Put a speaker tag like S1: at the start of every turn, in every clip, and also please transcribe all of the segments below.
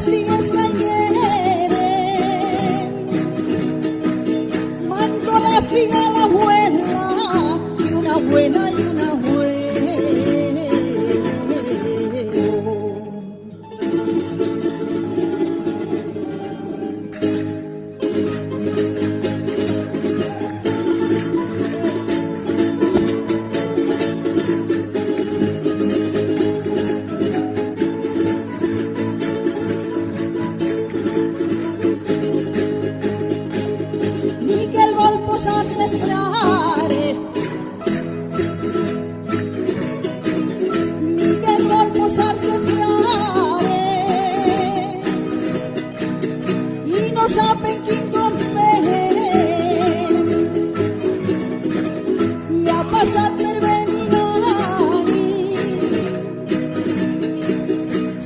S1: Figues caigueren, mando la figa a la abuela, y una buena y una abuelo. Miquel vol posar-se frare, Miquel vol posar-se frare, i no sap en quin convent, i ha passat per Benigani,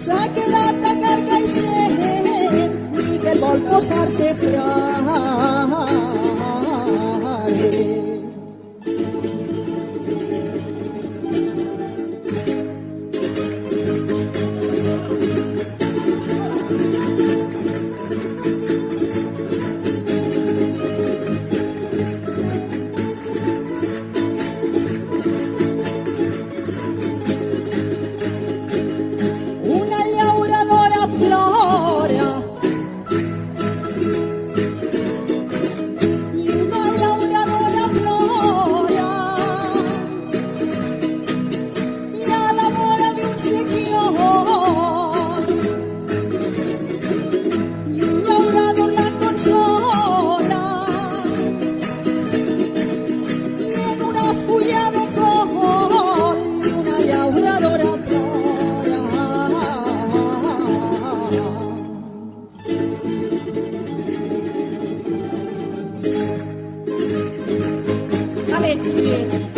S1: s'ha quedat a Carcaixent. Miquel vol posar-se frare. Una llauradora plora i una llauradora plora i a la vora d'un sequiol i un llaurador la consola i en una fulla de col i una llauradora plora. Allez, Juliette.